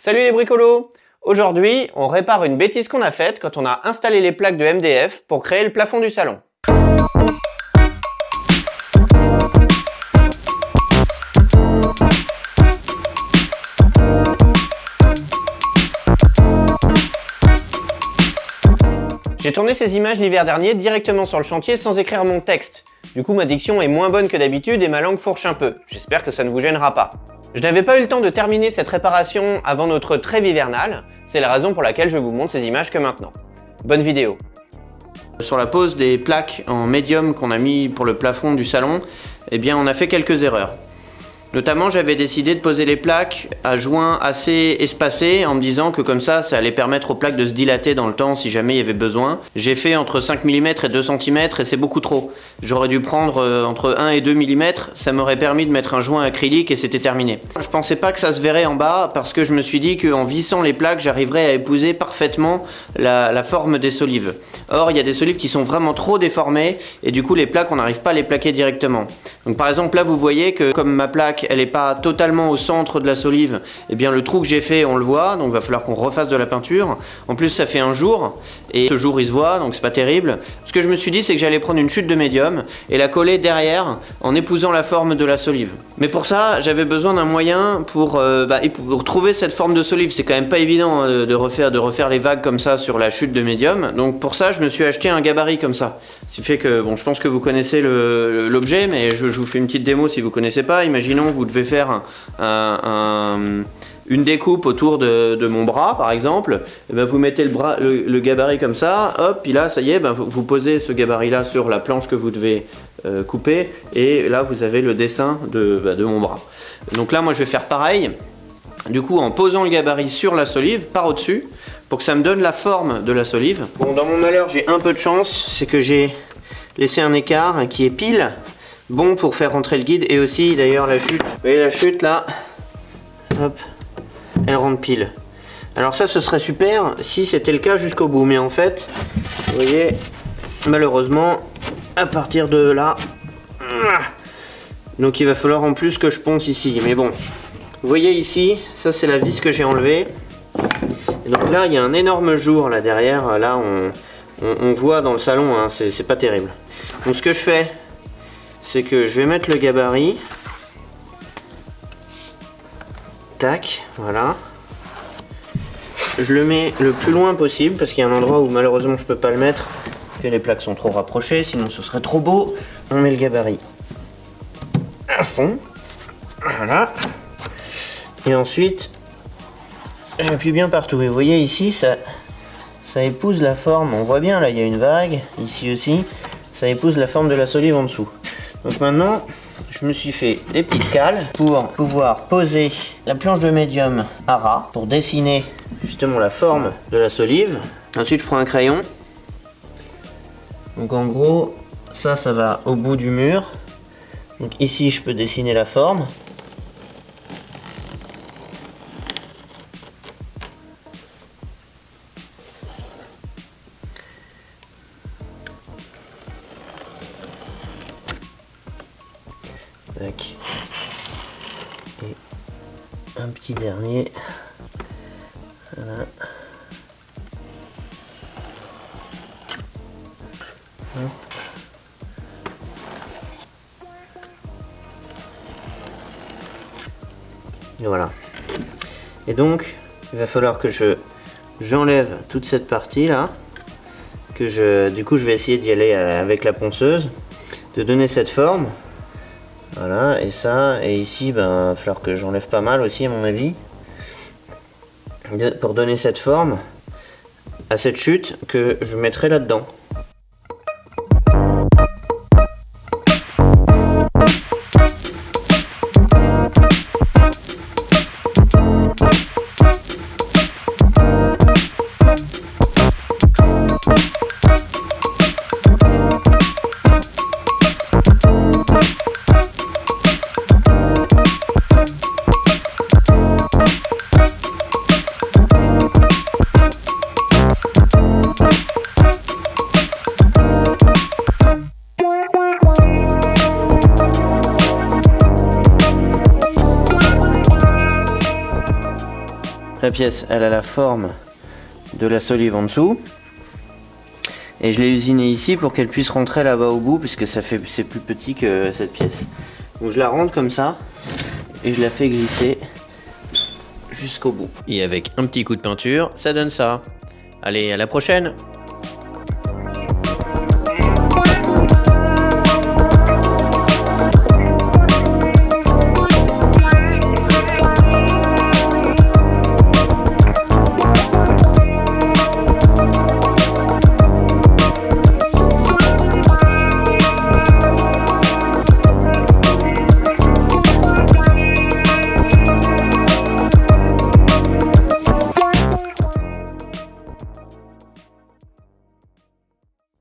Salut les bricolos! Aujourd'hui, on répare une bêtise qu'on a faite quand on a installé les plaques de MDF pour créer le plafond du salon. J'ai tourné ces images l'hiver dernier directement sur le chantier sans écrire mon texte. Du coup, ma diction est moins bonne que d'habitude et ma langue fourche un peu. J'espère que ça ne vous gênera pas. Je n'avais pas eu le temps de terminer cette réparation avant notre trêve hivernale. C'est la raison pour laquelle je vous montre ces images que maintenant. Bonne vidéo. Sur la pose des plaques en médium qu'on a mis pour le plafond du salon, eh bien on a fait quelques erreurs. Notamment, j'avais décidé de poser les plaques à joints assez espacés en me disant que comme ça allait permettre aux plaques de se dilater dans le temps si jamais il y avait besoin. J'ai fait entre 5 mm et 2 cm et c'est beaucoup trop. J'aurais dû prendre entre 1 et 2 mm, ça m'aurait permis de mettre un joint acrylique et c'était terminé. Je pensais pas que ça se verrait en bas parce que je me suis dit qu'en vissant les plaques, j'arriverais à épouser parfaitement la forme des solives. Or, il y a des solives qui sont vraiment trop déformées et du coup les plaques, on n'arrive pas à les plaquer directement. Donc par exemple là, vous voyez que comme ma plaque elle n'est pas totalement au centre de la solive, et bien le trou que j'ai fait on le voit, donc il va falloir qu'on refasse de la peinture. En plus ça fait un jour et ce jour il se voit, donc c'est pas terrible. Ce que je me suis dit, c'est que j'allais prendre une chute de médium et la coller derrière en épousant la forme de la solive. Mais pour ça j'avais besoin d'un moyen pour trouver cette forme de solive. C'est quand même pas évident de refaire les vagues comme ça sur la chute de médium. Donc pour ça je me suis acheté un gabarit comme ça. Ce qui fait que, bon, je pense que vous connaissez l'objet, mais je vous fais une petite démo si vous connaissez pas. Imaginons que vous devez faire une découpe autour de mon bras par exemple. Et ben vous mettez le gabarit comme ça, hop, puis là ça y est, ben vous posez ce gabarit là sur la planche que vous devez couper, et là vous avez le dessin de mon bras. Donc là moi je vais faire pareil, du coup en posant le gabarit sur la solive par au-dessus pour que ça me donne la forme de la solive. Bon, dans mon malheur j'ai un peu de chance, c'est que j'ai laissé un écart qui est pile bon pour faire rentrer le guide, et aussi d'ailleurs la chute. Vous voyez la chute là, hop, elle rentre pile. Alors ça ce serait super si c'était le cas jusqu'au bout, mais en fait vous voyez malheureusement à partir de là, donc il va falloir en plus que je ponce ici. Mais bon, vous voyez ici, ça c'est la vis que j'ai enlevée. Et donc là il y a un énorme jour là derrière, là on voit dans le salon, hein, c'est pas terrible. Donc ce que je fais, c'est que je vais mettre le gabarit, tac, voilà. Je le mets le plus loin possible parce qu'il y a un endroit où malheureusement je peux pas le mettre parce que les plaques sont trop rapprochées, sinon ce serait trop beau. On met le gabarit à fond, voilà. Et ensuite j'appuie bien partout, et vous voyez ici ça épouse la forme. On voit bien là, il y a une vague ici aussi, ça épouse la forme de la solive en dessous. Donc maintenant je me suis fait des petites cales pour pouvoir poser la planche de médium à ras pour dessiner justement la forme de la solive. Ensuite je prends un crayon, donc en gros ça va au bout du mur, donc ici je peux dessiner la forme. Tac. Et un petit dernier. Voilà. Et voilà. Et donc il va falloir que j'enlève toute cette partie là, du coup je vais essayer d'y aller avec la ponceuse, de donner cette forme. Voilà, et ça, et ici, ben, il va falloir que j'enlève pas mal aussi à mon avis, pour donner cette forme à cette chute que je mettrai là-dedans. pièce, elle a la forme de la solive en dessous. Et je l'ai usiné ici pour qu'elle puisse rentrer là-bas au bout, puisque c'est plus petit que cette pièce. Donc je la rentre comme ça, et je la fais glisser jusqu'au bout. Et avec un petit coup de peinture, ça donne ça. Allez, à la prochaine!